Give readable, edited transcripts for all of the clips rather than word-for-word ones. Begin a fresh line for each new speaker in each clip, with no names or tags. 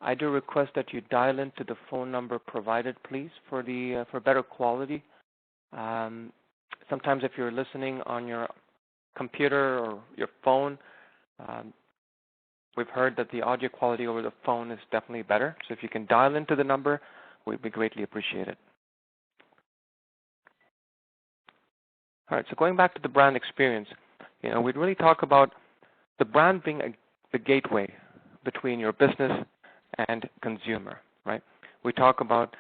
I do request that you dial into the phone number provided, please, for better quality. Sometimes if you're listening on your computer or your phone, we've heard that the audio quality over the phone is definitely better. So if you can dial into the number, we'd be greatly appreciated. All right, so going back to the brand experience, we'd really talk about the brand being the gateway between your business and consumer, right? We talk about,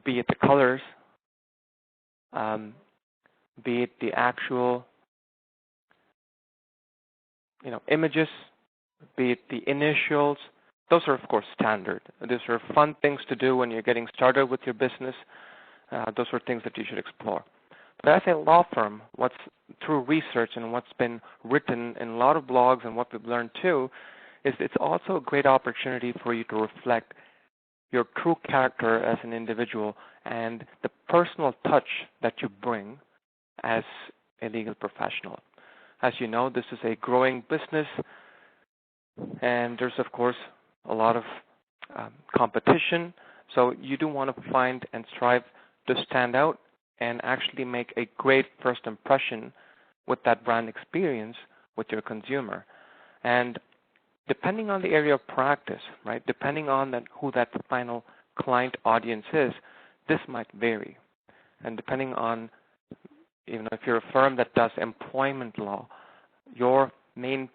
be it the colors, be it the actual, images, be it the initials. Those are, of course, standard. Those are fun things to do when you're getting started with your business. Those are things that you should explore. But as a law firm, through research and what's been written in a lot of blogs and what we've learned too, is it's also a great opportunity for you to reflect your true character as an individual and the personal touch that you bring as a legal professional. As you know, this is a growing business, and there's, of course, a lot of competition. So you do want to find and strive to stand out and actually make a great first impression with that brand experience with your consumer. And depending on the area of practice, right, depending on who that final client audience is, this might vary. And depending on, if you're a firm that does employment law, your main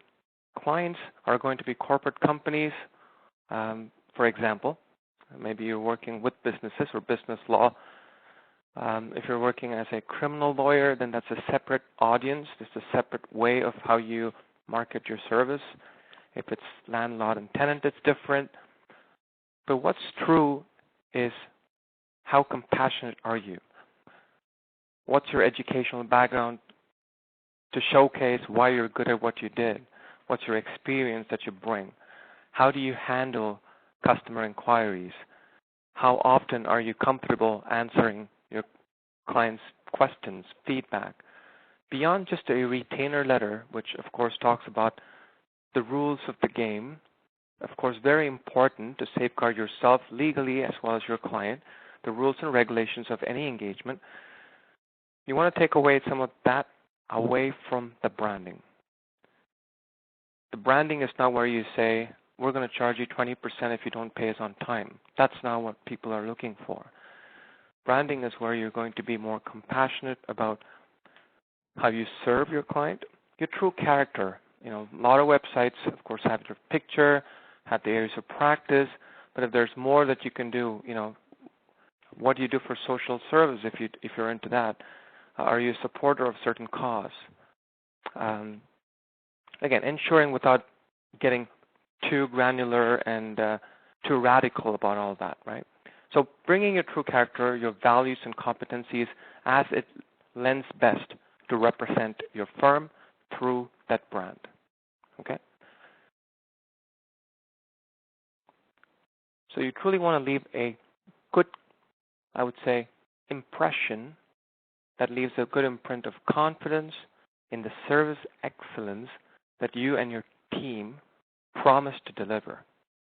clients are going to be corporate companies, for example. Maybe you're working with businesses or business law. If you're working as a criminal lawyer, then that's a separate audience. It's a separate way of how you market your service. If it's landlord and tenant, it's different. But what's true is how compassionate are you? What's your educational background to showcase why you're good at what you did? What's your experience that you bring? How do you handle customer inquiries? How often are you comfortable answering your clients' questions, feedback? Beyond just a retainer letter, which of course talks about the rules of the game, of course very important to safeguard yourself legally as well as your client, the rules and regulations of any engagement. You want to take away some of that away from the branding. The branding is not where you say, we're going to charge you 20% if you don't pay us on time. That's not what people are looking for. Branding is where you're going to be more compassionate about how you serve your client, your true character. A lot of websites, of course, have your picture, have the areas of practice, but if there's more that you can do, what do you do for social service if you're into that? Are you a supporter of certain cause? Again, ensuring without getting too granular and too radical about all that, right? So bringing your true character, your values and competencies as it lends best to represent your firm through that brand, okay? So you truly want to leave a good, I would say, impression that leaves a good imprint of confidence in the service excellence that you and your team promise to deliver.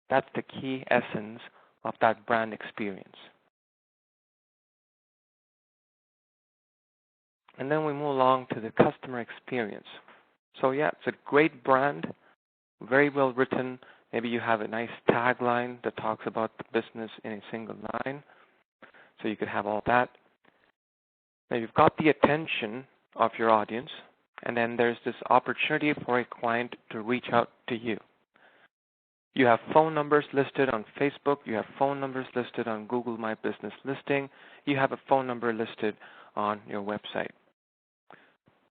That's the key essence of that brand experience. And then we move along to the customer experience. So yeah, it's a great brand, very well written. Maybe you have a nice tagline that talks about the business in a single line. So you could have all that. Now you've got the attention of your audience, and then there's this opportunity for a client to reach out to you. You have phone numbers listed on Facebook. You have phone numbers listed on Google My Business Listing. You have a phone number listed on your website.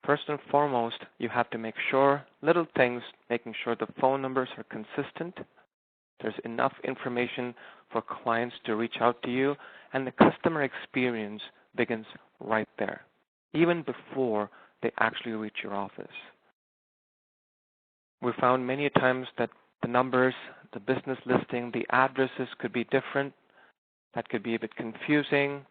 First and foremost, you have to make sure, little things, making sure the phone numbers are consistent. There's enough information for clients to reach out to you, and the customer experience begins right there, even before they actually reach your office. We found many times that the numbers, the business listing, the addresses could be different. That could be a bit confusing.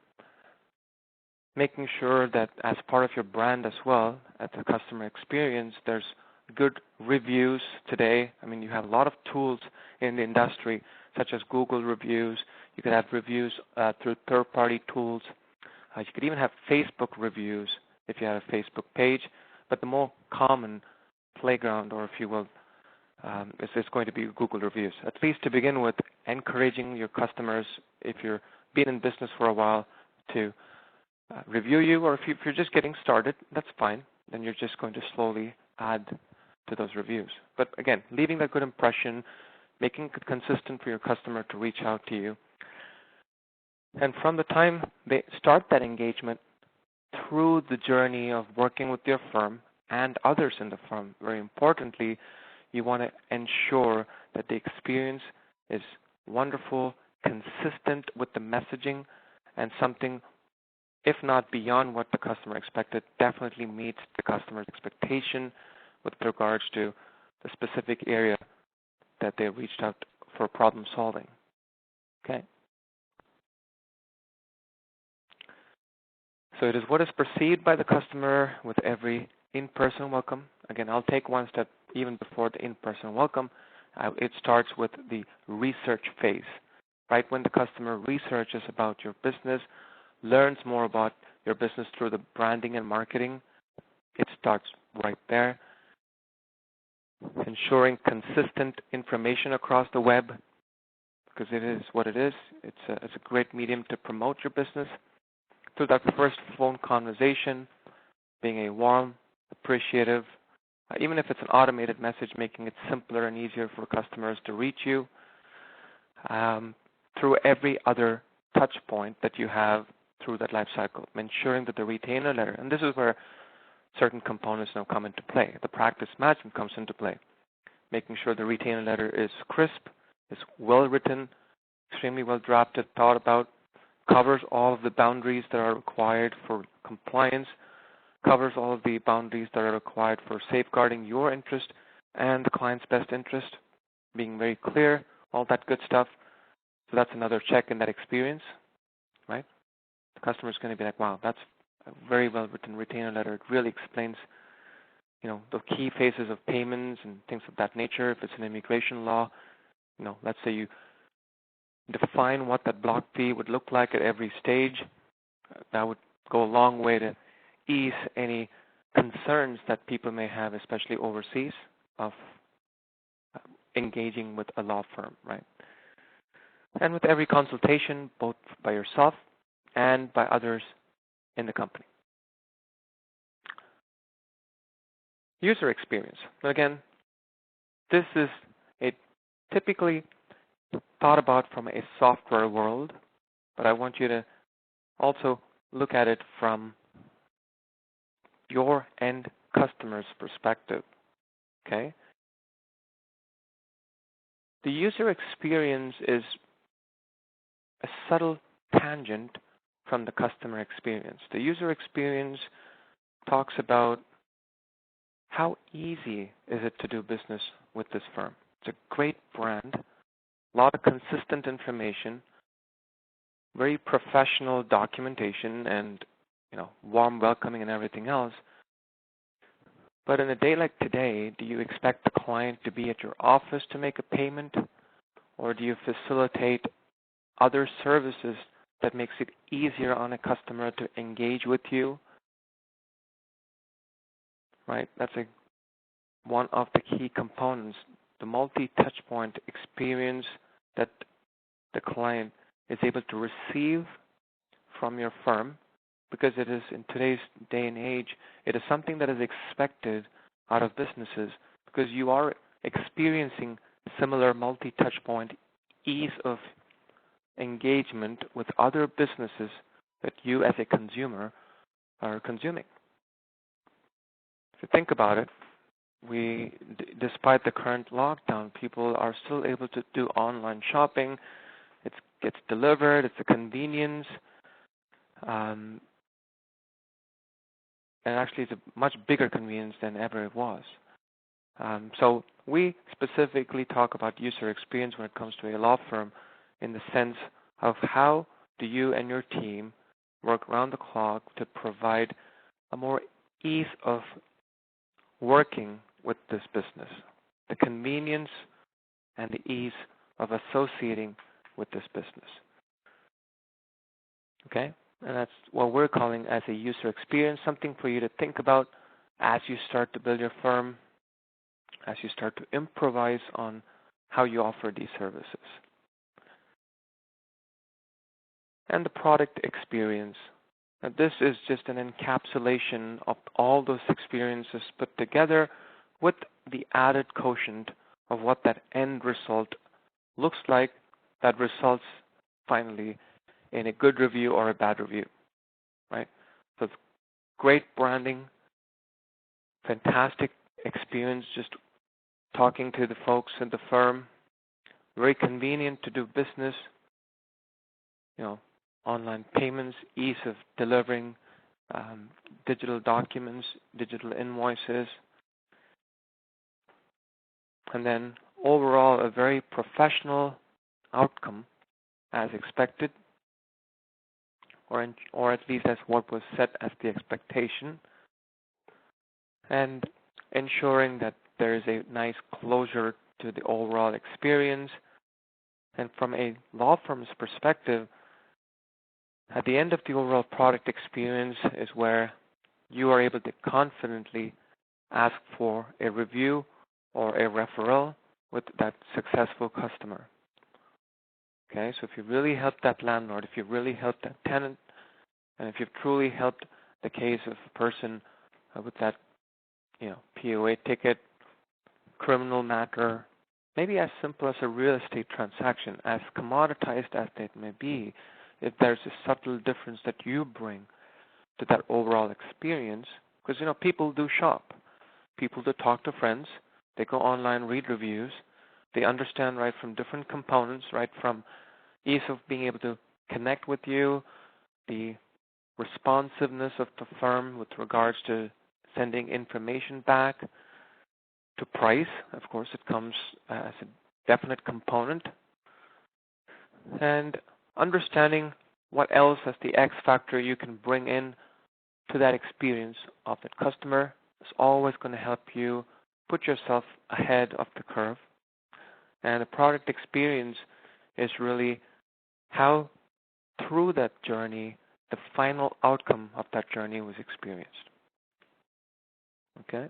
Making sure that as part of your brand as well, as a customer experience, there's good reviews today. I mean, you have a lot of tools in the industry, such as Google reviews. You could have reviews through third-party tools. You could even have Facebook reviews if you have a Facebook page. But the more common playground, or if you will, is going to be Google reviews. At least to begin with, encouraging your customers, if you're been in business for a while, to review you, or if you're just getting started, that's fine. Then you're just going to slowly add to those reviews. But again, leaving that good impression, making it consistent for your customer to reach out to you. And from the time they start that engagement through the journey of working with your firm and others in the firm, very importantly, you want to ensure that the experience is wonderful, consistent with the messaging, and something, if not beyond what the customer expected, definitely meets the customer's expectation with regards to the specific area that they reached out for problem solving. Okay? So it is what is perceived by the customer with every in-person welcome. Again, I'll take one step even before the in-person welcome. It starts with the research phase, right? When the customer researches about your business, learns more about your business through the branding and marketing, it starts right there. Ensuring consistent information across the web, because it is what it is. It's a great medium to promote your business. Through that first phone conversation, being a warm, appreciative, even if it's an automated message, making it simpler and easier for customers to reach you. Through every other touch point that you have through that life cycle, ensuring that the retainer letter, and this is where certain components now come into play. The practice management comes into play, making sure the retainer letter is crisp, is well written, extremely well drafted, thought about, covers all of the boundaries that are required for compliance, covers all of the boundaries that are required for safeguarding your interest and the client's best interest, being very clear, all that good stuff. So that's another check in that experience, right? The customer is going to be like, wow, that's a very well-written retainer letter. It really explains, the key phases of payments and things of that nature. If it's an immigration law, let's say you define what that block fee would look like at every stage. That would go a long way to ease any concerns that people may have, especially overseas, of engaging with a law firm, right? And with every consultation, both by yourself and by others in the company. User experience. Again, this is typically thought about from a software world, but I want you to also look at it from your end customer's perspective, okay? The user experience is a subtle tangent from the customer experience. The user experience talks about how easy is it to do business with this firm. It's a great brand, a lot of consistent information, very professional documentation, and warm welcoming and everything else. But in a day like today, do you expect the client to be at your office to make a payment, or do you facilitate other services that makes it easier on a customer to engage with you? Right? That's one of the key components, the multi-touchpoint experience that the client is able to receive from your firm, because it is, in today's day and age, it is something that is expected out of businesses, because you are experiencing similar multi-touchpoint ease of engagement with other businesses that you as a consumer are consuming. If you think about it, despite the current lockdown, people are still able to do online shopping. It gets delivered. It's a convenience. And actually, it's a much bigger convenience than ever it was. So we specifically talk about user experience when it comes to a law firm, in the sense of how do you and your team work around the clock to provide a more ease of working with this business, the convenience and the ease of associating with this business. Okay? And that's what we're calling as a user experience, something for you to think about as you start to build your firm, as you start to improvise on how you offer these services. And the product experience. Now, this is just an encapsulation of all those experiences put together with the added quotient of what that end result looks like that results finally in a good review or a bad review, right? So it's great branding, fantastic experience just talking to the folks in the firm, very convenient to do business, online payments, ease of delivering digital documents, digital invoices, and then overall a very professional outcome as expected, or at least as what was set as the expectation, and ensuring that there is a nice closure to the overall experience. And from a law firm's perspective, at the end of the overall product experience is where you are able to confidently ask for a review or a referral with that successful customer. Okay, so if you really helped that landlord, if you really helped that tenant, and if you've truly helped the case of a person with that, POA ticket, criminal matter, maybe as simple as a real estate transaction, as commoditized as it may be, if there's a subtle difference that you bring to that overall experience, because, people do shop. People do talk to friends. They go online, read reviews. They understand right from different components, right from ease of being able to connect with you, the responsiveness of the firm with regards to sending information back, to price. Of course, it comes as a definite component. And understanding what else as the X factor you can bring in to that experience of that customer is always going to help you put yourself ahead of the curve. And the product experience is really how through that journey, the final outcome of that journey was experienced. Okay?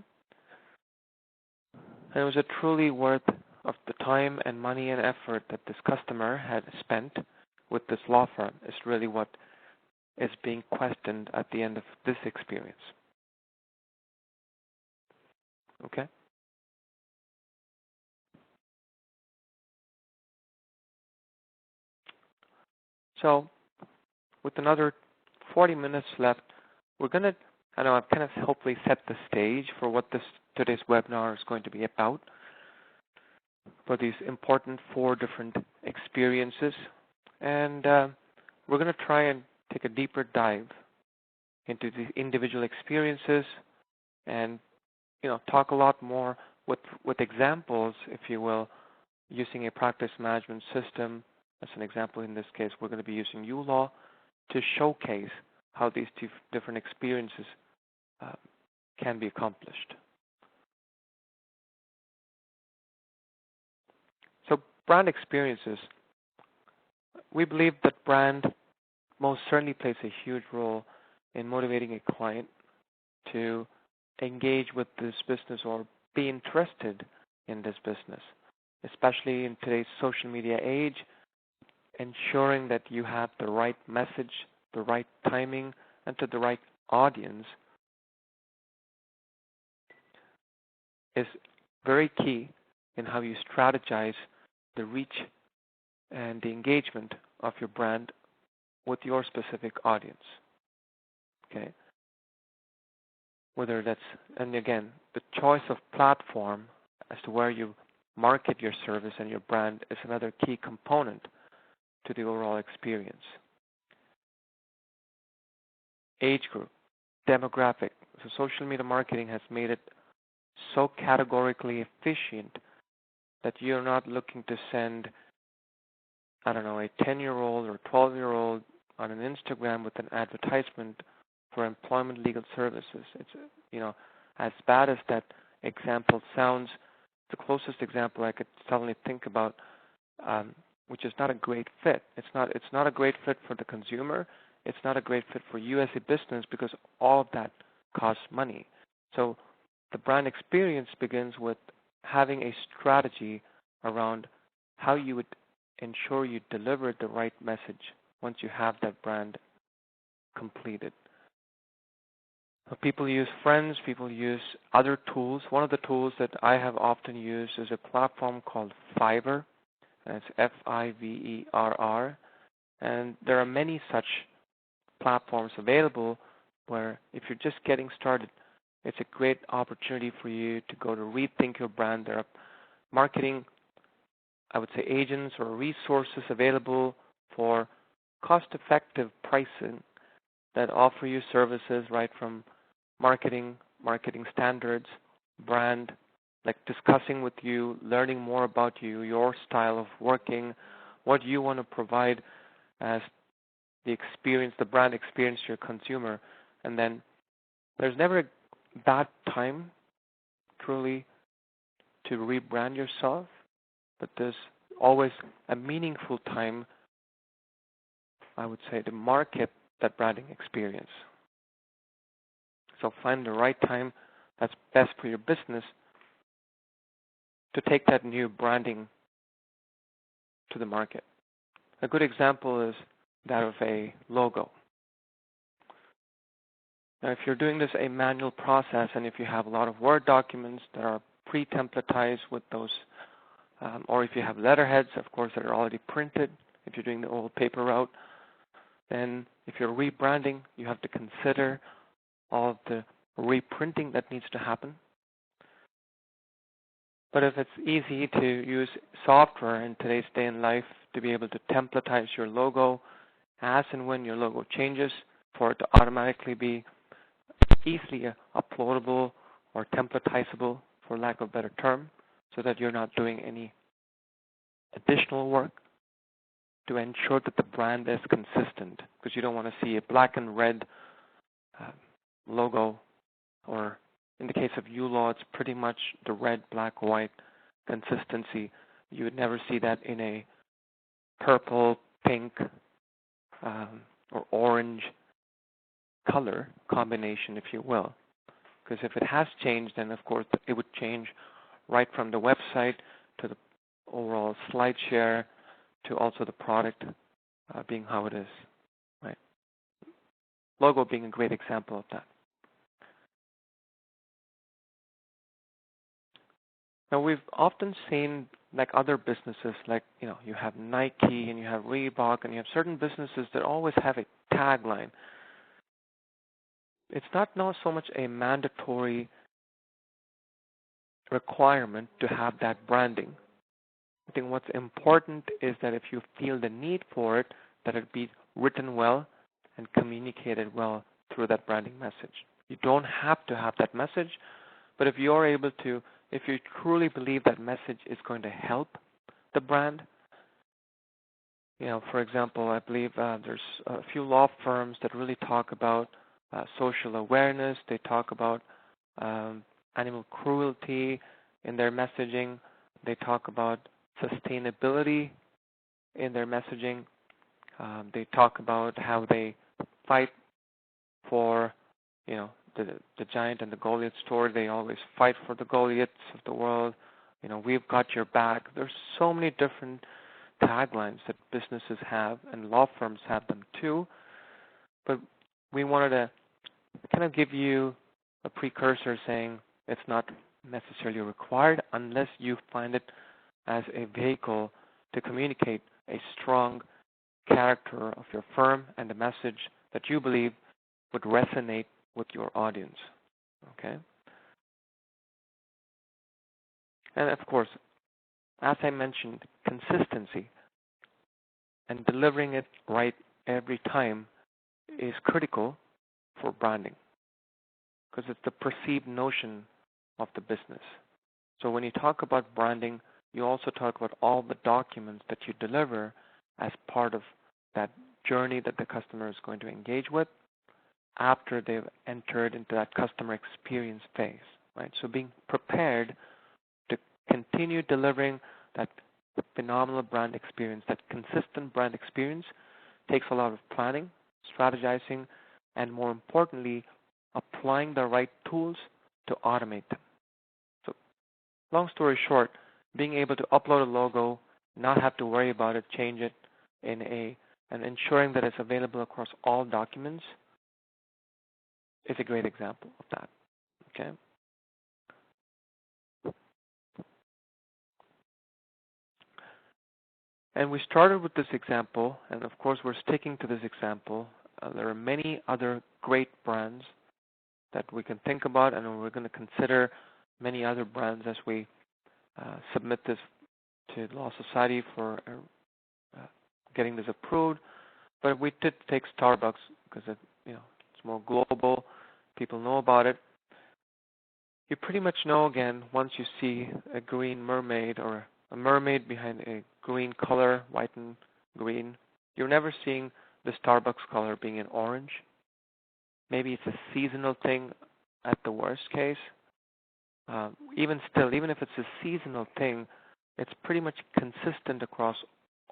And it was a truly worth of the time and money and effort that this customer had spent with this law firm is really what is being questioned at the end of this experience. Okay? So, with another 40 minutes left, we're going to, I've kind of hopefully set the stage for what today's webinar is going to be about, for these important 4 different experiences. And we're going to try and take a deeper dive into the individual experiences and, talk a lot more with examples, if you will, using a practice management system. As an example, in this case, we're going to be using uLaw to showcase how these 2 different experiences can be accomplished. So brand experiences, we believe that brand most certainly plays a huge role in motivating a client to engage with this business or be interested in this business, especially in today's social media age. Ensuring that you have the right message, the right timing, and to the right audience is very key in how you strategize the reach and the engagement of your brand with your specific audience. Okay? Whether that's, and again, the choice of platform as to where you market your service and your brand is another key component to the overall experience. Age group, demographic. So social media marketing has made it so categorically efficient that you're not looking to send, a 10-year-old or 12-year-old on an Instagram with an advertisement for employment legal services. It's, as bad as that example sounds, the closest example I could suddenly think about, which is not a great fit. It's not a great fit for the consumer. It's not a great fit for you as a business because all of that costs money. So the brand experience begins with having a strategy around how you would ensure you deliver the right message once you have that brand completed. People use friends, people use other tools. One of the tools that I have often used is a platform called Fiverr, and it's Fiverr. And there are many such platforms available where if you're just getting started, it's a great opportunity for you to go to rethink your brand. There are marketing, I would say, agents or resources available for cost-effective pricing that offer you services right from marketing standards, brand, like discussing with you, learning more about you, your style of working, what you want to provide as the experience, the brand experience to your consumer. And then there's never a bad time, truly, to rebrand yourself, but there's always a meaningful time, I would say, to market that branding experience. So find the right time that's best for your business to take that new branding to the market. A good example is that of a logo. Now, if you're doing this a manual process and if you have a lot of Word documents that are pre-templatized with those, or if you have letterheads, of course, that are already printed, if you're doing the old paper route, then if you're rebranding, you have to consider all of the reprinting that needs to happen. But if it's easy to use software in today's day and life to be able to templatize your logo as and when your logo changes, for it to automatically be easily uploadable or templatizable, for lack of a better term, so that you're not doing any additional work to ensure that the brand is consistent, because you don't want to see a black and red logo, or in the case of uLaw, it's pretty much the red, black, white consistency. You would never see that in a purple, pink, or orange color combination, if you will. Because if it has changed, then of course it would change right from the website to the overall slide share to also the product being how it is, right? Logo being a great example of that. Now, we've often seen, like other businesses, like, you have Nike and you have Reebok and you have certain businesses that always have a tagline. It's not now so much a mandatory requirement to have that branding. I think what's important is that if you feel the need for it, that it be written well and communicated well through that branding message. You don't have to have that message, but if you're able to, if you truly believe that message is going to help the brand, for example, I believe there's a few law firms that really talk about social awareness. They talk about animal cruelty in their messaging. They talk about sustainability in their messaging. They talk about how they fight for, the giant and the Goliath story. They always fight for the Goliaths of the world. We've got your back. There's so many different taglines that businesses have, and law firms have them too. But we wanted to kind of give you a precursor saying it's not necessarily required unless you find it as a vehicle to communicate a strong character of your firm and a message that you believe would resonate with your audience. Okay? And of course, as I mentioned, consistency and delivering it right every time is critical for branding, because it's the perceived notion of the business. So when you talk about branding, you also talk about all the documents that you deliver as part of that journey that the customer is going to engage with after they've entered into that customer experience phase. right? So being prepared to continue delivering that phenomenal brand experience, that consistent brand experience, takes a lot of planning, strategizing, and more importantly, applying the right tools to automate them. So long story short, being able to upload a logo, not have to worry about it, change it and ensuring that it's available across all documents is a great example of that. Okay. And we started with this example, and of course we're sticking to this example. There are many other great brands that we can think about, and we're going to consider many other brands as we submit this to the Law Society for getting this approved. But we did take Starbucks because it's more global. People know about it. You pretty much know, again, once you see a green mermaid or a mermaid behind a green color, white and green, you're never seeing the Starbucks color being in orange. Maybe it's a seasonal thing at the worst case. Even if it's a seasonal thing, it's pretty much consistent across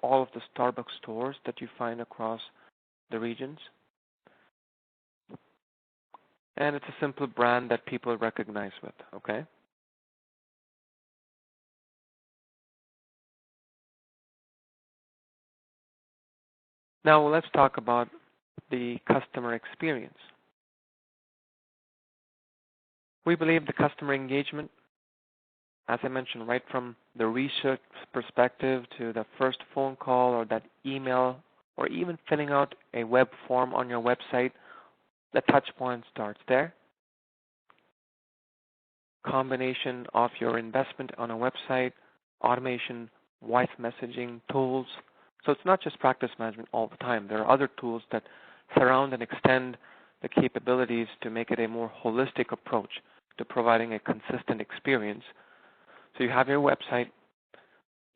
all of the Starbucks stores that you find across the regions. And it's a simple brand that people recognize with, okay? Now let's talk about the customer experience. We believe the customer engagement, as I mentioned, right from the research perspective to the first phone call or that email or even filling out a web form on your website, the touch point starts there. Combination of your investment on a website, automation, voice messaging tools. So it's not just practice management all the time. There are other tools that surround and extend the capabilities to make it a more holistic approach to providing a consistent experience. So you have your website,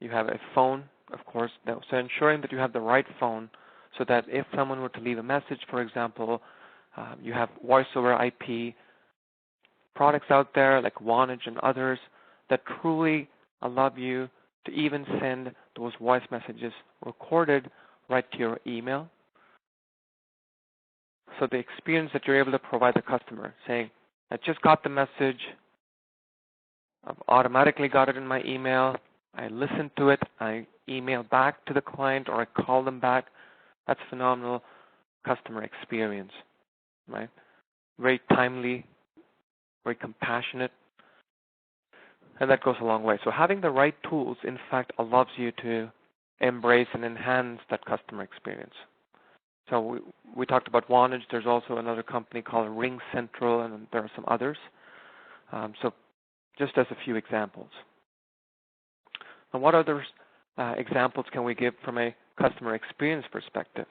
you have a phone, of course, so ensuring that you have the right phone so that if someone were to leave a message, for example, you have voice over IP products out there like Vonage and others that truly allow you to even send those voice messages recorded right to your email. So the experience that you're able to provide the customer, saying, I just got the message, I've automatically got it in my email, I listened to it, I email back to the client or I call them back, that's phenomenal customer experience, right? Very timely, very compassionate, and that goes a long way. So having the right tools, in fact, allows you to embrace and enhance that customer experience. So we talked about Vonage. There's also another company called RingCentral, and there are some others. So just as a few examples. And what other examples can we give from a customer experience perspective?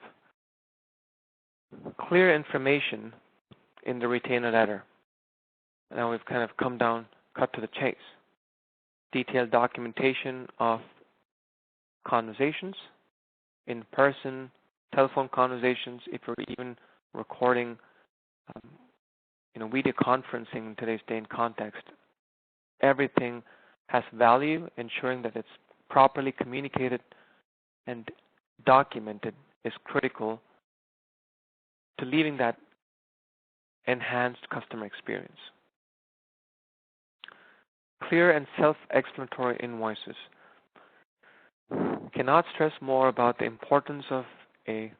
Clear information in the retainer letter. Now we've kind of cut to the chase. Detailed documentation of conversations, in-person, telephone conversations, if you're even recording, video conferencing in today's day and context. Everything has value. Ensuring that it's properly communicated and documented is critical to leaving that enhanced customer experience. Clear and self-explanatory invoices. Cannot stress more about the importance of a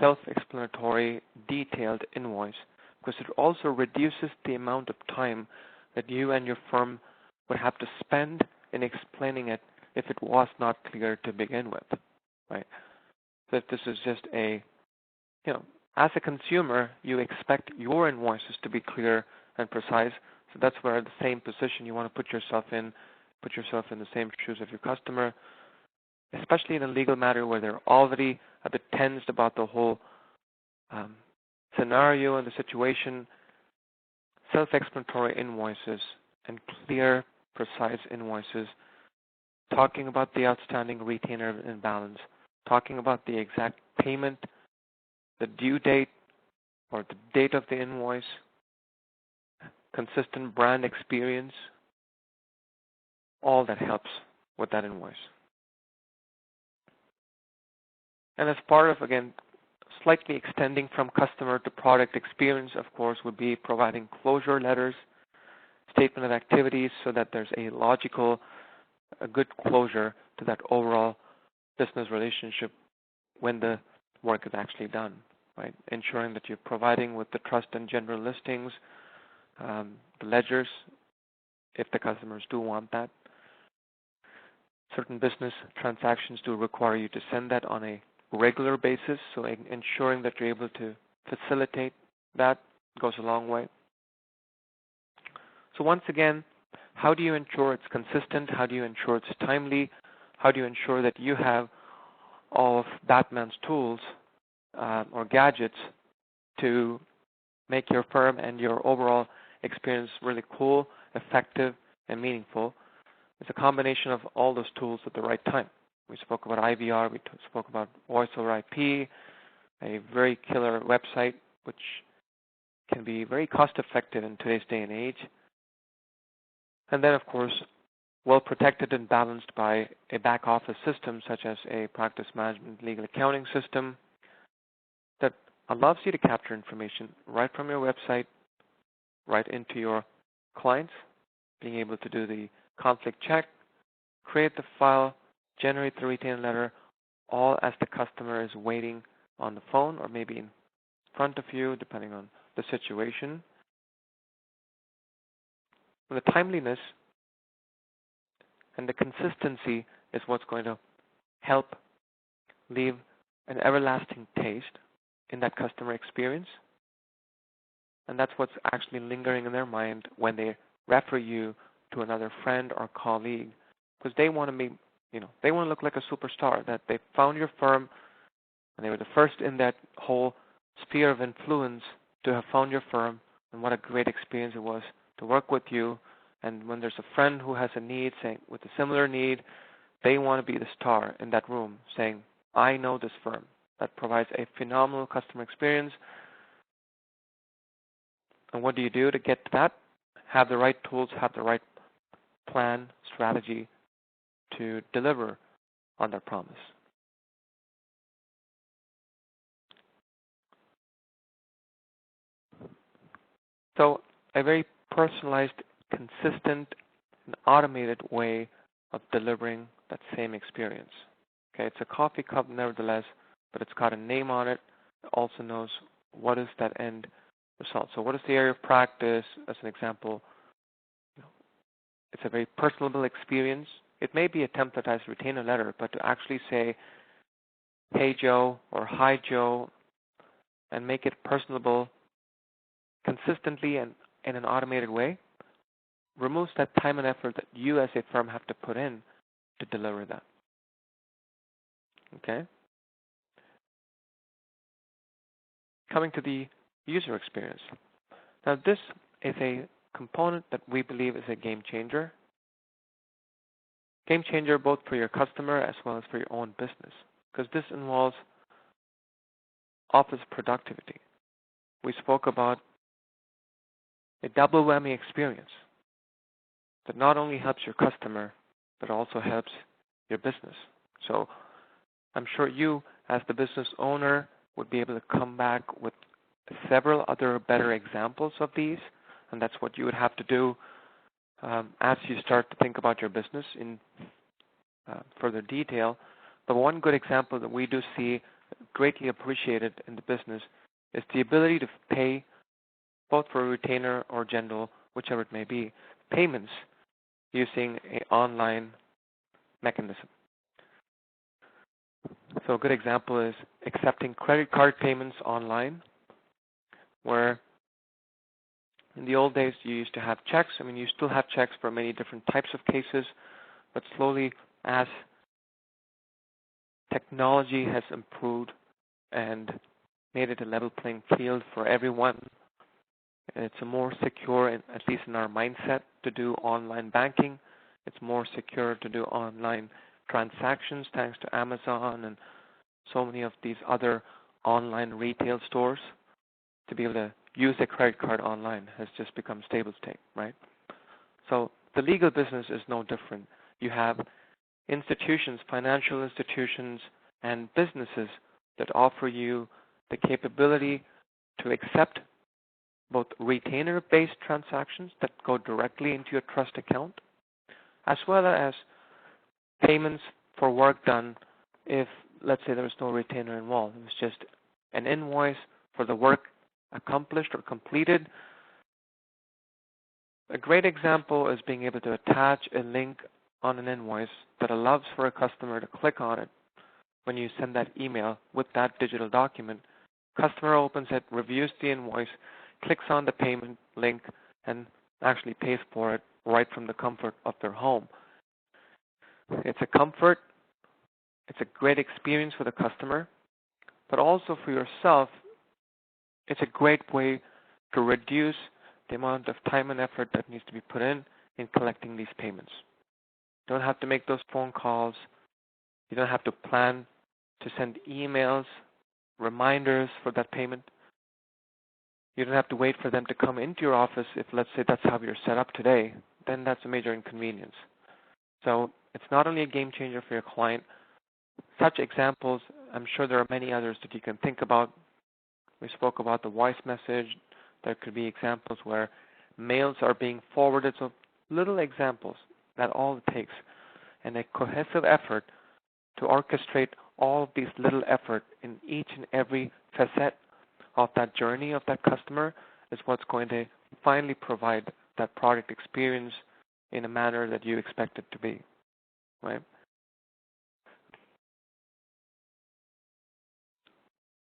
self-explanatory, detailed invoice, because it also reduces the amount of time that you and your firm would have to spend in explaining it if it was not clear to begin with, right? So if this is just as a consumer, you expect your invoices to be clear and precise. So that's where the same position you want to put yourself in the same shoes of your customer, especially in a legal matter where they're already a bit tensed about the whole scenario and the situation. Self-explanatory invoices and clear, precise invoices, talking about the outstanding retainer and balance, talking about the exact payment, the due date or the date of the invoice, consistent brand experience, all that helps with that invoice. And as part of, again, slightly extending from customer to product experience, of course, would be providing closure letters, statement of activities, so that there's a logical, a good closure to that overall business relationship when the work is actually done, right? Ensuring that you're providing with the trust and general listings, the ledgers, if the customers do want that. Certain business transactions do require you to send that on a regular basis, so ensuring that you're able to facilitate that goes a long way. So once again, how do you ensure it's consistent? How do you ensure it's timely? How do you ensure that you have all of Batman's tools or gadgets to make your firm and your overall experience really cool, effective, and meaningful? It's a combination of all those tools at the right time. We spoke about IVR, we spoke about voice over IP, a very killer website which can be very cost effective in today's day and age. And then, of course, well protected and balanced by a back office system such as a practice management legal accounting system that allows you to capture information right from your website, right into your clients, being able to do the conflict check, create the file, generate the retainer letter, all as the customer is waiting on the phone or maybe in front of you, depending on the situation. And the timeliness and the consistency is what's going to help leave an everlasting taste in that customer experience. And that's what's actually lingering in their mind when they refer you to another friend or colleague, because they want to be, they want to look like a superstar, that they found your firm and they were the first in that whole sphere of influence to have found your firm, and what a great experience it was to work with you. And when there's a friend who has a need, saying with a similar need, they want to be the star in that room, saying, I know this firm that provides a phenomenal customer experience. And what do you do to get to that? Have the right tools, have the right plan, strategy to deliver on their promise. So a very personalized, consistent, and automated way of delivering that same experience. Okay, it's a coffee cup nevertheless, but it's got a name on it. It also knows what is that end result. So what is the area of practice, as an example? It's a very personable experience. It may be a templatized retainer letter, but to actually say, hey Joe, or hi Joe, and make it personable consistently and in an automated way, removes that time and effort that you as a firm have to put in to deliver that. Okay? Coming to the user experience. Now this is a component that we believe is a game changer. Game changer both for your customer as well as for your own business, because this involves office productivity. We spoke about a double whammy experience that not only helps your customer, but also helps your business. So I'm sure you, as the business owner, would be able to come back with several other better examples of these, and that's what you would have to do as you start to think about your business in further detail. But one good example that we do see greatly appreciated in the business is the ability to pay, both for a retainer or general, whichever it may be, payments using an online mechanism. So a good example is accepting credit card payments online, where in the old days you used to have checks. I mean, you still have checks for many different types of cases, but slowly as technology has improved and made it a level playing field for everyone, it's a more secure, at least in our mindset, to do online banking. It's more secure to do online transactions thanks to Amazon and so many of these other online retail stores, to be able to use a credit card online has just become stable state, right? So the legal business is no different. You have institutions, financial institutions, and businesses that offer you the capability to accept both retainer-based transactions that go directly into your trust account, as well as payments for work done if, let's say, there was no retainer involved. It was just an invoice for the work accomplished or completed. A great example is being able to attach a link on an invoice that allows for a customer to click on it when you send that email with that digital document. Customer opens it, reviews the invoice, clicks on the payment link, and actually pays for it right from the comfort of their home. It's a comfort, it's a great experience for the customer, but also for yourself, it's a great way to reduce the amount of time and effort that needs to be put in collecting these payments. You don't have to make those phone calls. You don't have to plan to send emails, reminders for that payment. You don't have to wait for them to come into your office if, let's say, that's how you're set up today. Then that's a major inconvenience. So it's not only a game changer for your client. Such examples, I'm sure there are many others that you can think about. We spoke about the voice message. There could be examples where mails are being forwarded. So little examples, that all it takes. And a cohesive effort to orchestrate all of these little effort in each and every facet of that journey of that customer is what's going to finally provide that product experience in a manner that you expect it to be, right?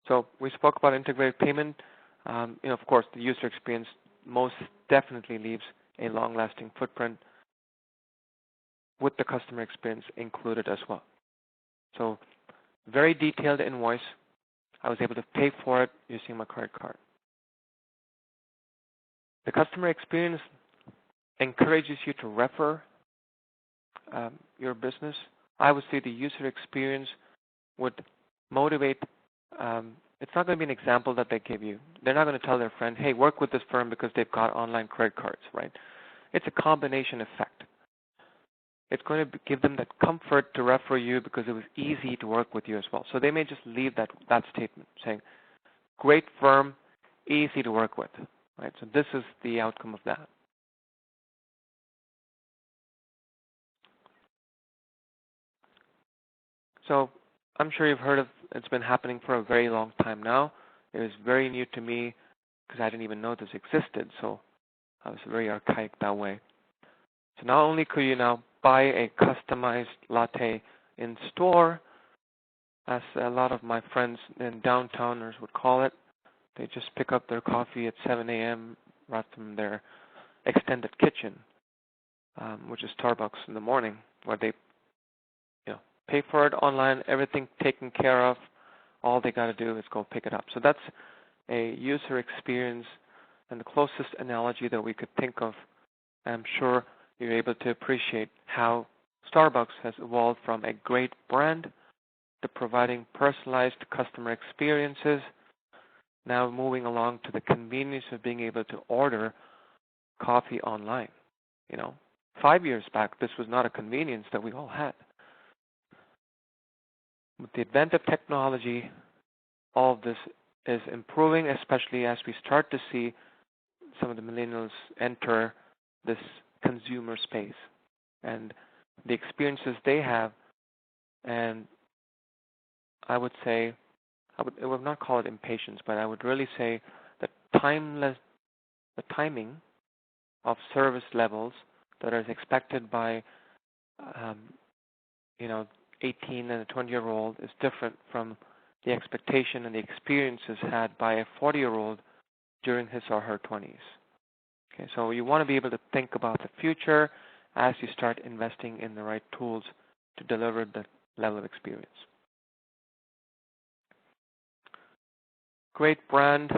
So we spoke about integrated payment. Of course, the user experience most definitely leaves a long-lasting footprint with the customer experience included as well. So very detailed invoice. I was able to pay for it using my credit card. The customer experience encourages you to refer your business. I would say the user experience would motivate. It's not going to be an example that they give you. They're not going to tell their friend, hey, work with this firm because they've got online credit cards, right? It's a combination effect. It's going to give them that comfort to refer you because it was easy to work with you as well. So they may just leave that statement saying, great firm, easy to work with, right? So this is the outcome of that. So I'm sure you've heard of it's been happening for a very long time now. It was very new to me because I didn't even know this existed. So I was very archaic that way. So not only could you now buy a customized latte in store, as a lot of my friends in downtowners would call it, they just pick up their coffee at 7 a.m. right from their extended kitchen, which is Starbucks in the morning, where they pay for it online, everything taken care of. All they got to do is go pick it up. So that's a user experience and the closest analogy that we could think of. I'm sure you're able to appreciate how Starbucks has evolved from a great brand to providing personalized customer experiences, now moving along to the convenience of being able to order coffee online. 5 years back, this was not a convenience that we all had. With the advent of technology, all of this is improving, especially as we start to see some of the millennials enter this consumer space and the experiences they have. And I would say, I would not call it impatience, but I would really say the timing of service levels that is expected by 18 and a 20-year-old is different from the expectation and the experiences had by a 40-year-old during his or her 20s. Okay, so you want to be able to think about the future as you start investing in the right tools to deliver the level of experience. Great brand,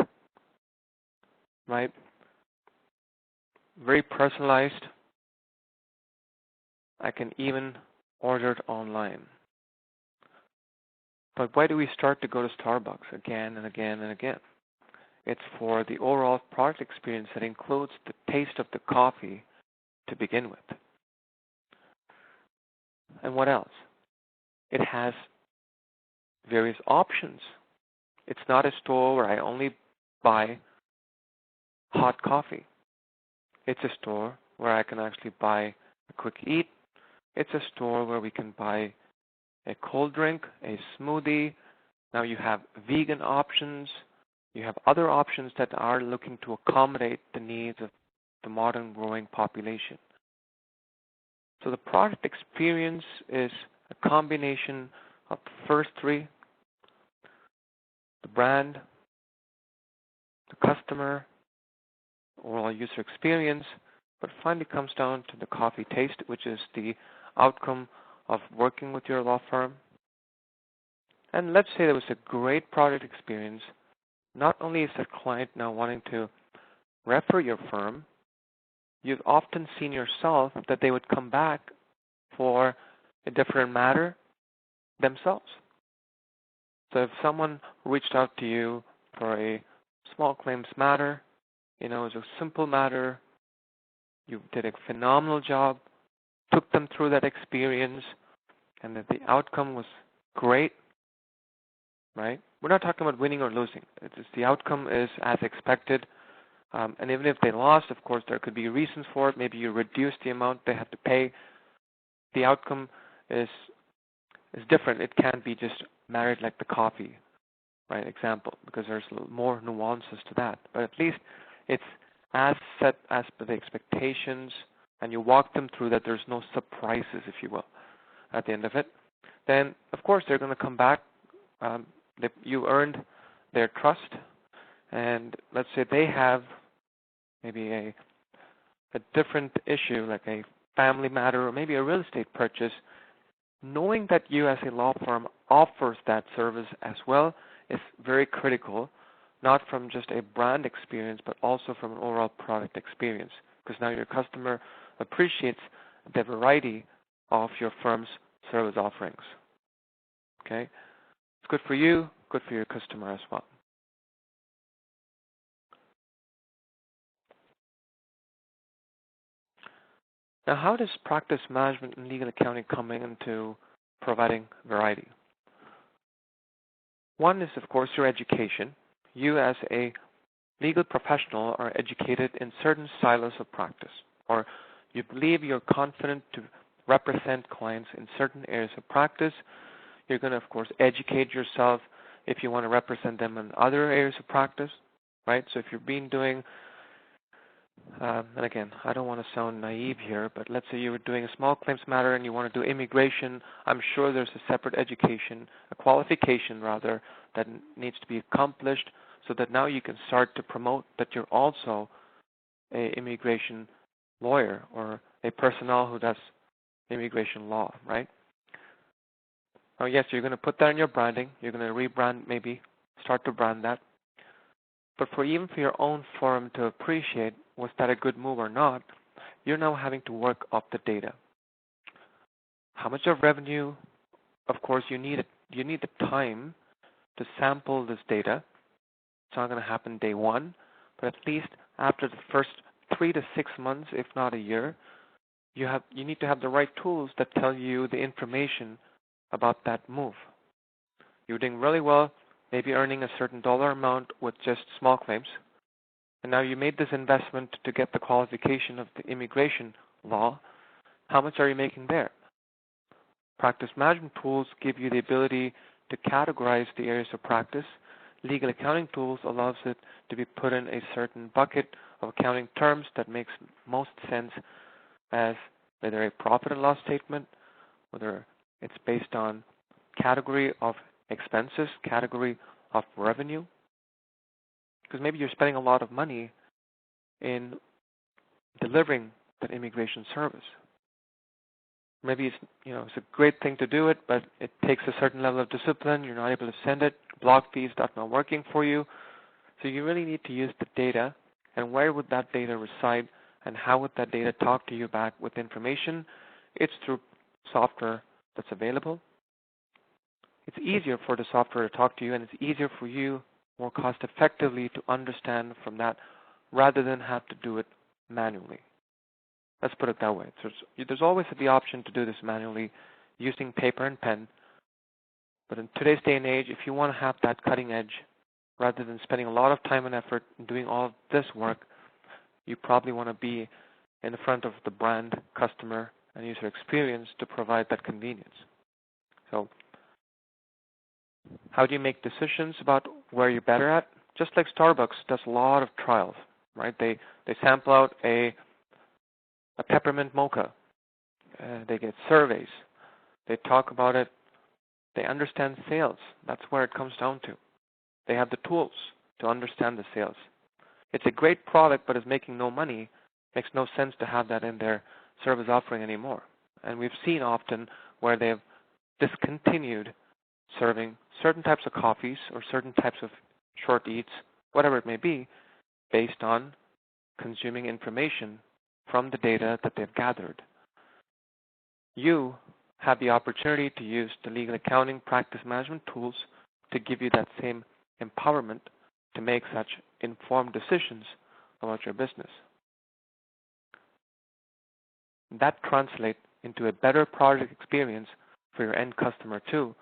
right? Very personalized. I can even order it online. But why do we start to go to Starbucks again and again and again? It's for the overall product experience that includes the taste of the coffee to begin with. And what else? It has various options. It's not a store where I only buy hot coffee. It's a store where I can actually buy a quick eat. It's a store where we can buy a cold drink, a smoothie. Now you have vegan options. You have other options that are looking to accommodate the needs of the modern growing population. So the product experience is a combination of the first three: the brand, the customer, overall user experience, but finally comes down to the coffee taste, which is the outcome of working with your law firm. And let's say there was a great product experience. Not only is the client now wanting to refer your firm, you've often seen yourself that they would come back for a different matter themselves. So if someone reached out to you for a small claims matter, it was a simple matter, you did a phenomenal job, took them through that experience, and that the outcome was great, right? We're not talking about winning or losing. It's just the outcome is as expected. And even if they lost, of course, there could be reasons for it. Maybe you reduced the amount they had to pay. The outcome is different. It can't be just married like the coffee, right, example, because there's a little more nuances to that. But at least it's as set as per the expectations, and you walk them through that there's no surprises, if you will, at the end of it. Then, of course, they're going to come back. You earned their trust, and let's say they have maybe a different issue, like a family matter or maybe a real estate purchase. Knowing that you as a law firm offers that service as well is very critical, not from just a brand experience, but also from an overall product experience, because now your customer appreciates the variety of your firm's service offerings. Okay? It's good for you, good for your customer as well. Now, how does practice management and legal accounting come into providing variety? One is, of course, your education. You as a legal professional are educated in certain silos of practice, or you believe you're confident to represent clients in certain areas of practice. You're going to, of course, educate yourself if you want to represent them in other areas of practice, right? So if you've been doing and again, I don't want to sound naive here, but let's say you were doing a small claims matter and you want to do immigration. I'm sure there's a separate education, a qualification rather, that needs to be accomplished so that now you can start to promote that you're also an immigration lawyer or a personnel who does immigration law, right? Oh, yes, you're going to put that in your branding. You're going to rebrand, maybe start to brand that. But even for your own firm to appreciate, was that a good move or not, you're now having to work up the data. How much of revenue? Of course, you need the time to sample this data. It's not going to happen day one, but at least after the first 3 to 6 months, if not a year, you need to have the right tools that tell you the information about that move. You're doing really well, maybe earning a certain dollar amount with just small claims, and now you made this investment to get the qualification of the immigration law. How much are you making there? Practice management tools give you the ability to categorize the areas of practice. Legal accounting tools allows it to be put in a certain bucket of accounting terms that makes most sense as whether a profit and loss statement, whether it's based on category of expenses, category of revenue, because maybe you're spending a lot of money in delivering that immigration service. Maybe it's a great thing to do it, but it takes a certain level of discipline. You're not able to send it. Block fees that's not working for you. So you really need to use the data, and where would that data reside, and how would that data talk to you back with information? It's through software that's available. It's easier for the software to talk to you, and it's easier for you more cost effectively to understand from that rather than have to do it manually. Let's put it that way. So there's always the option to do this manually using paper and pen, but in today's day and age, if you want to have that cutting edge, rather than spending a lot of time and effort in doing all of this work, you probably want to be in the front of the brand, customer, and user experience to provide that convenience. So how do you make decisions about where you're better at? Just like Starbucks does a lot of trials, right? They sample out a peppermint mocha. They get surveys. They talk about it. They understand sales. That's where it comes down to. They have the tools to understand the sales. It's a great product, but it's making no money. Makes no sense to have that in their service offering anymore. And we've seen often where they've discontinued serving certain types of coffees or certain types of short eats, whatever it may be, based on consuming information from the data that they've gathered. You have the opportunity to use the legal accounting practice management tools to give you that same empowerment to make such informed decisions about your business. That translates into a better product experience for your end customer too,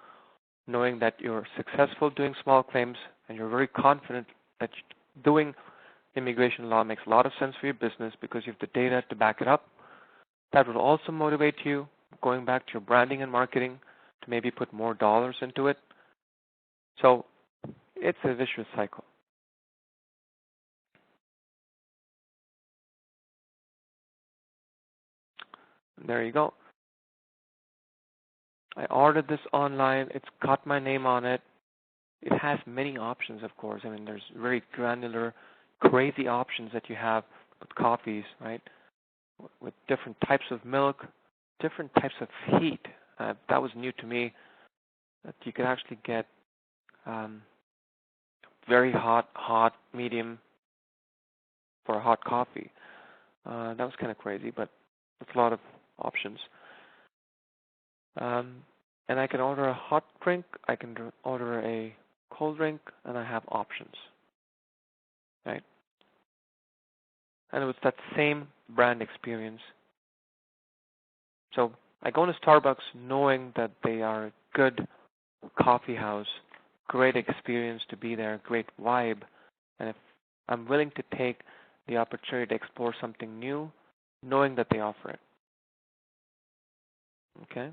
knowing that you're successful doing small claims and you're very confident that doing immigration law makes a lot of sense for your business because you have the data to back it up. That will also motivate you, going back to your branding and marketing, to maybe put more dollars into it. So it's a vicious cycle. There you go. I ordered this online. It's got my name on it. It has many options, of course. I mean, there's very granular, crazy options that you have with coffees, right? With different types of milk, different types of heat. That was new to me, that you could actually get very hot, medium for a hot coffee. That was kind of crazy, but it's a lot of options. And I can order a hot drink, I can order a cold drink, and I have options, right? And it was that same brand experience. So I go into Starbucks knowing that they are a good coffee house, great experience to be there, great vibe, and if I'm willing to take the opportunity to explore something new, knowing that they offer it. Okay?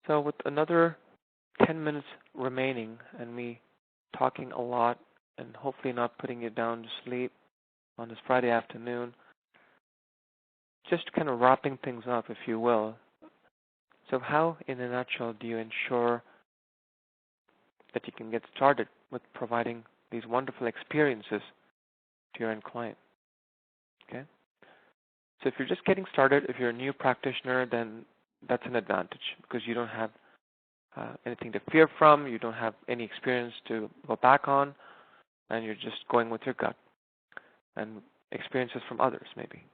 So with another 10 minutes remaining and me talking a lot and hopefully not putting you down to sleep on this Friday afternoon, just kind of wrapping things up, if you will. So how, in a nutshell, do you ensure that you can get started with providing these wonderful experiences to your end client? Okay? So if you're just getting started, if you're a new practitioner, then that's an advantage because you don't have anything to fear from, you don't have any experience to go back on, and you're just going with your gut and experiences from others maybe.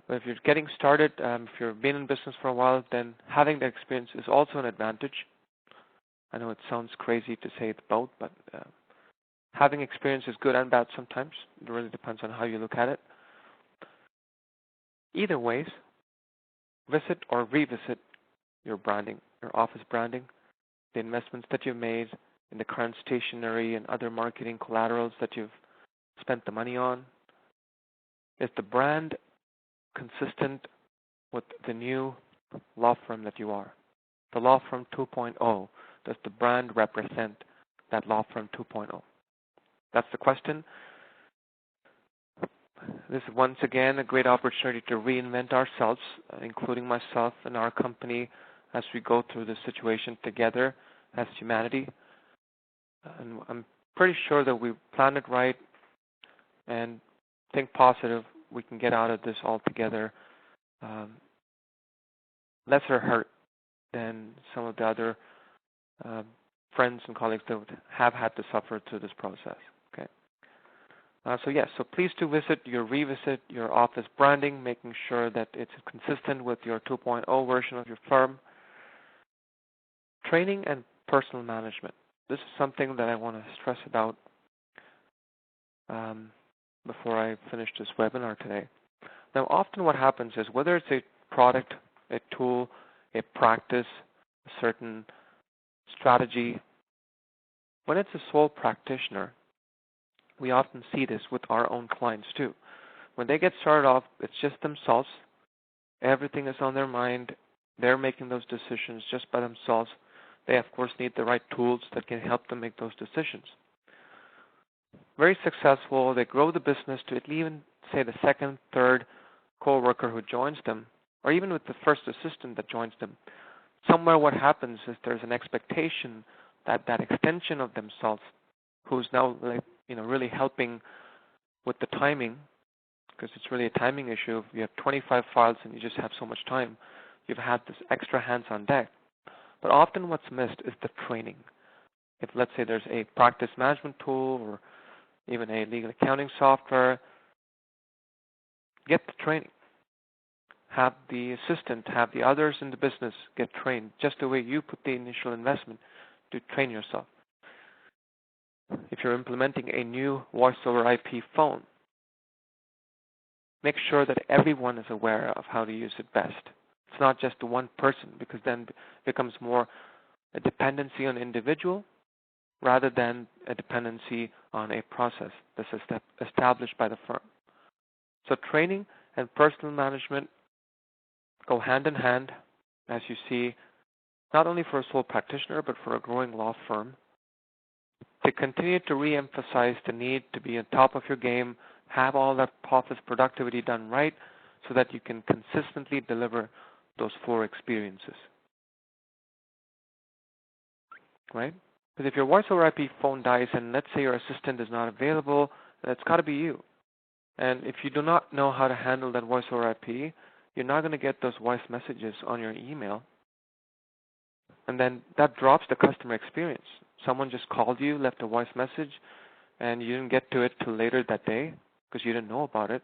But if you're getting started, if you've been in business for a while, then having that experience is also an advantage. I know it sounds crazy to say it's both, but having experience is good and bad sometimes. It really depends on how you look at it. Either ways, visit or revisit your branding, your office branding, the investments that you've made in the current stationery and other marketing collaterals that you've spent the money on. Is the brand consistent with the new law firm that you are? The law firm 2.0, does the brand represent that law firm 2.0? That's the question. This is once again a great opportunity to reinvent ourselves, including myself and our company, as we go through this situation together as humanity. And I'm pretty sure that we plan it right and think positive. We can get out of this all together lesser hurt than some of the other friends and colleagues that have had to suffer through this process. Okay. So please do revisit your office branding, making sure that it's consistent with your 2.0 version of your firm. Training and personal management. This is something that I want to stress about before I finish this webinar today. Now, often what happens is whether it's a product, a tool, a practice, a certain strategy, when it's a sole practitioner, we often see this with our own clients too. When they get started off, it's just themselves. Everything is on their mind. They're making those decisions just by themselves. They, of course, need the right tools that can help them make those decisions. Very successful. They grow the business to even, say, the second, third co-worker who joins them, or even with the first assistant that joins them. Somewhere what happens is there's an expectation that that extension of themselves, who's now really helping with the timing, because it's really a timing issue. If you have 25 files and you just have so much time, you've had this extra hands on deck. But often what's missed is the training. If, let's say, there's a practice management tool or even a legal accounting software, get the training. Have the assistant, have the others in the business get trained, just the way you put the initial investment to train yourself. If you're implementing a new voice over IP phone, make sure that everyone is aware of how to use it best. It's not just the one person, because then it becomes more a dependency on individual rather than a dependency on a process that's established by the firm. So training and personal management go hand in hand, as you see, not only for a sole practitioner, but for a growing law firm, to continue to re-emphasize the need to be on top of your game, have all that office productivity done right, so that you can consistently deliver those 4 experiences. Right? Because if your voice over IP phone dies and let's say your assistant is not available, that's got to be you. And if you do not know how to handle that voice over IP, you're not going to get those voice messages on your email. And then that drops the customer experience. Someone just called you, left a voice message, and you didn't get to it till later that day because you didn't know about it.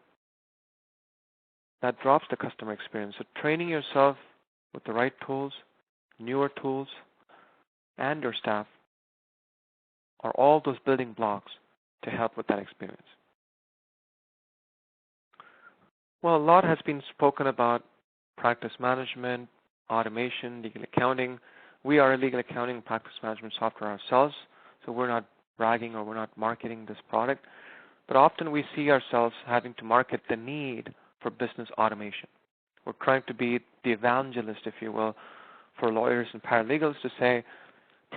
That drops the customer experience. So training yourself with the right tools, newer tools, and your staff are all those building blocks to help with that experience. Well, a lot has been spoken about practice management, automation, legal accounting. We are a legal accounting practice management software ourselves, so we're not bragging or we're not marketing this product. But often we see ourselves having to market the need for business automation. We're trying to be the evangelist, if you will, for lawyers and paralegals to say,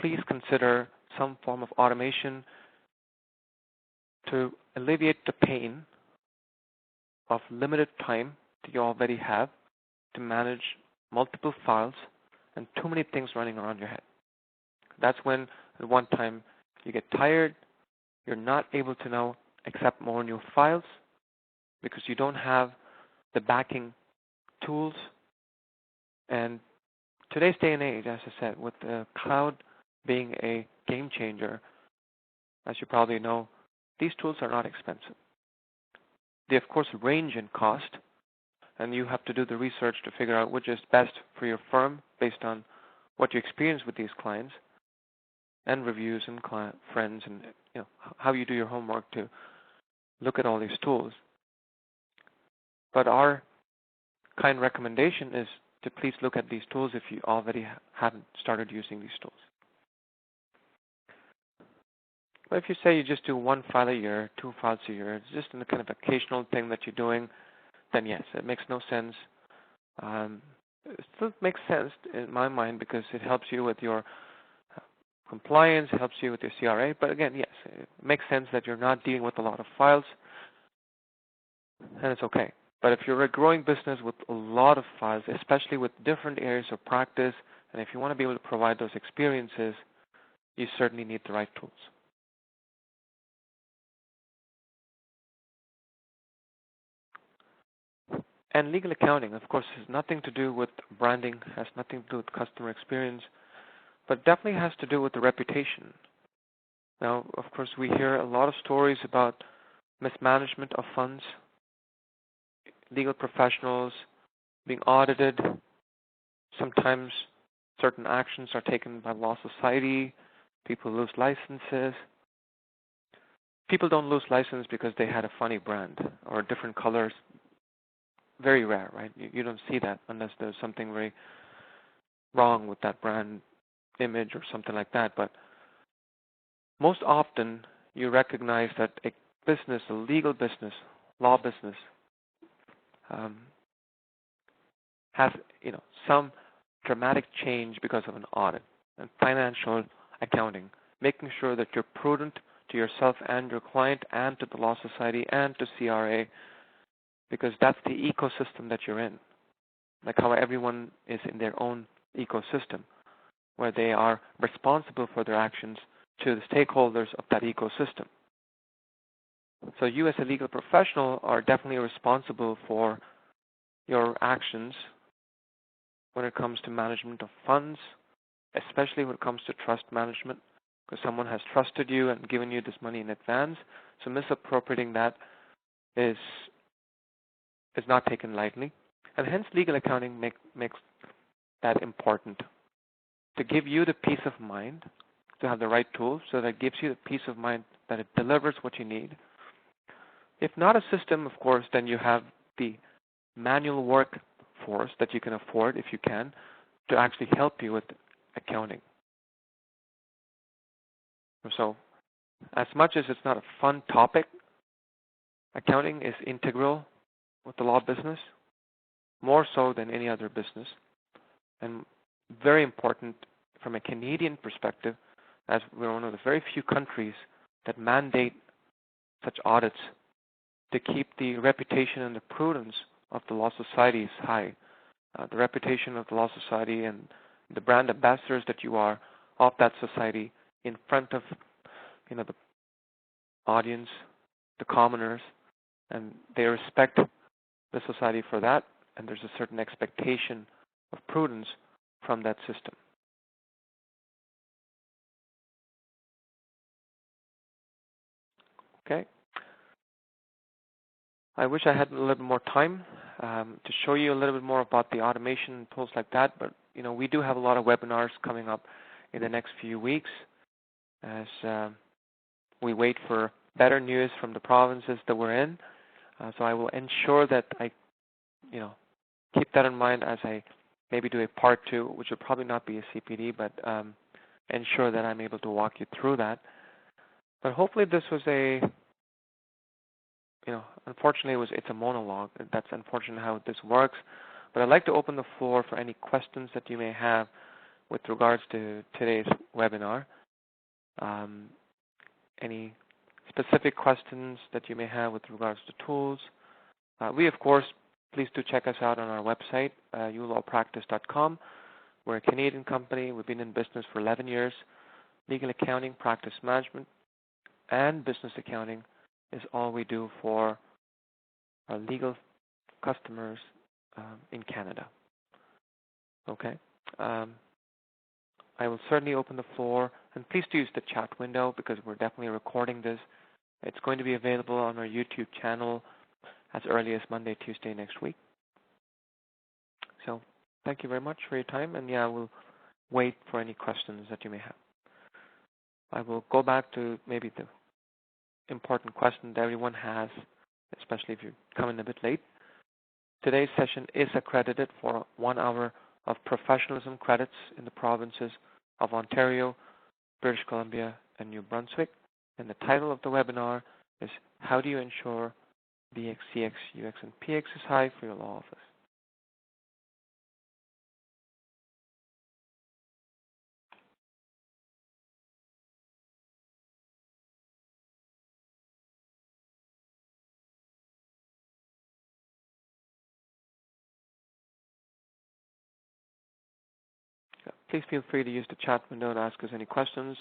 please consider some form of automation to alleviate the pain of limited time that you already have to manage multiple files and too many things running around your head. That's when at one time you get tired, you're not able to now accept more new files because you don't have the backing tools. And today's day and age, as I said, with the cloud being a game changer, as you probably know, these tools are not expensive. They, of course, range in cost, and you have to do the research to figure out which is best for your firm based on what you experience with these clients and reviews and client friends and how you do your homework to look at all these tools. But our kind recommendation is to please look at these tools if you already haven't started using these tools. But if you say you just do 1 file a year, 2 files a year, it's just a kind of occasional thing that you're doing, then yes, it makes no sense. It still makes sense in my mind because it helps you with your compliance, helps you with your CRA. But again, yes, it makes sense that you're not dealing with a lot of files, and it's okay. But if you're a growing business with a lot of files, especially with different areas of practice, and if you want to be able to provide those experiences, you certainly need the right tools. And legal accounting, of course, has nothing to do with branding, has nothing to do with customer experience, but definitely has to do with the reputation. Now, of course, we hear a lot of stories about mismanagement of funds, legal professionals being audited. Sometimes certain actions are taken by law society. People lose licenses. People don't lose license because they had a funny brand or different colors. Very rare, right? You don't see that unless there's something very wrong with that brand image or something like that. But most often, you recognize that a business, a legal business, law business, has some dramatic change because of an audit and financial accounting, making sure that you're prudent to yourself and your client and to the law society and to CRA, because that's the ecosystem that you're in. Like how everyone is in their own ecosystem, where they are responsible for their actions to the stakeholders of that ecosystem. So you as a legal professional are definitely responsible for your actions when it comes to management of funds, especially when it comes to trust management, because someone has trusted you and given you this money in advance. So misappropriating that is not taken lightly. And hence legal accounting makes that important, to give you the peace of mind, to have the right tools, so that it gives you the peace of mind that it delivers what you need. If not a system, of course, then you have the manual workforce that you can afford, if you can, to actually help you with accounting. So as much as it's not a fun topic, accounting is integral with the law business, more so than any other business, and very important from a Canadian perspective, as we're one of the very few countries that mandate such audits to keep the reputation and the prudence of the law societies high. The reputation of the law society and the brand ambassadors that you are of that society in front of the audience, the commoners, and they respect the society for that, and there's a certain expectation of prudence from that system. Okay. I wish I had a little bit more time to show you a little bit more about the automation and tools like that, but we do have a lot of webinars coming up in the next few weeks as we wait for better news from the provinces that we're in. So I will ensure that I keep that in mind as I maybe do a part 2, which will probably not be a CPD, but ensure that I'm able to walk you through that. But hopefully this was unfortunately it's a monologue. That's unfortunately how this works. But I'd like to open the floor for any questions that you may have with regards to today's webinar. Any specific questions that you may have with regards to tools. We, of course, please do check us out on our website, uLawPractice.com. We're a Canadian company. We've been in business for 11 years. Legal accounting, practice management, and business accounting is all we do for our legal customers in Canada. Okay. I will certainly open the floor, and please do use the chat window because we're definitely recording this. It's going to be available on our YouTube channel as early as Monday, Tuesday next week. So thank you very much for your time, and we'll wait for any questions that you may have. I will go back to maybe the important question that everyone has, especially if you're coming a bit late. Today's session is accredited for 1 hour of professionalism credits in the provinces of Ontario, British Columbia, and New Brunswick. And the title of the webinar is How Do You Ensure BX, CX, UX, and PX is High for Your Law Office? Please feel free to use the chat window to ask us any questions.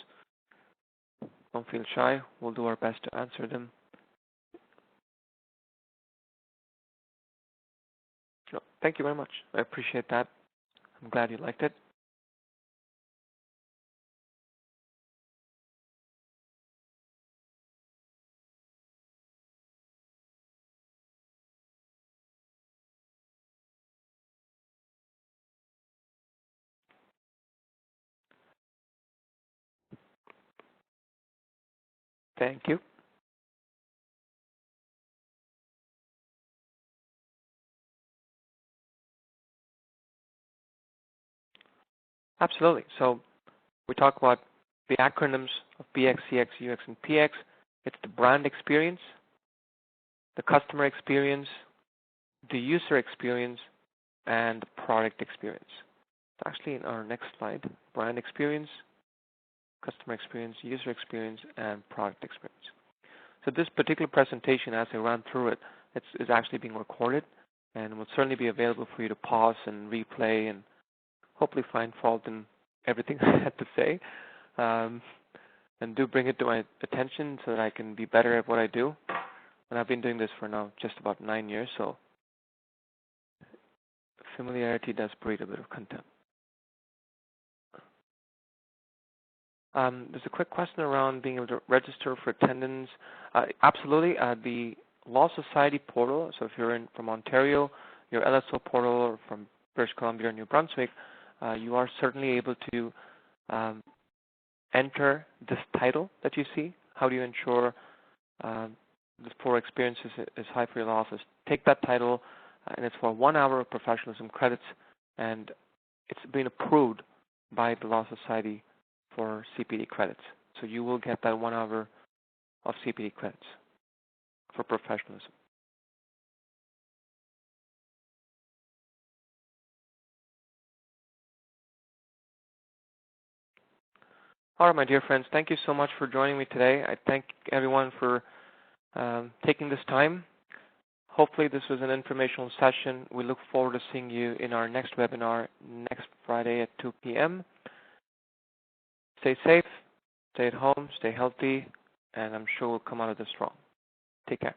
Don't feel shy. We'll do our best to answer them. Thank you very much. I appreciate that. I'm glad you liked it. Thank you. Absolutely. So we talk about the acronyms of BX, CX, UX, and PX. It's the brand experience, the customer experience, the user experience, and the product experience. It's actually in our next slide, brand experience, customer experience, user experience, and product experience. So this particular presentation, as I ran through it, is actually being recorded and will certainly be available for you to pause and replay and hopefully find fault in everything I had to say. And do bring it to my attention so that I can be better at what I do. And I've been doing this for now just about 9 years, so familiarity does breed a bit of contempt. There's a quick question around being able to register for attendance. Absolutely. The Law Society portal, so if you're from Ontario, your LSO portal, or from British Columbia or New Brunswick, you are certainly able to enter this title that you see. How do you ensure this poor experience is high for your law office? Take that title, and it's for 1 hour of professionalism credits, and it's been approved by the Law Society for CPD credits. So you will get that 1 hour of CPD credits for professionalism. All right, my dear friends, thank you so much for joining me today. I thank everyone for taking this time. Hopefully this was an informational session. We look forward to seeing you in our next webinar next Friday at 2 p.m. Stay safe, stay at home, stay healthy, and I'm sure we'll come out of this strong. Take care.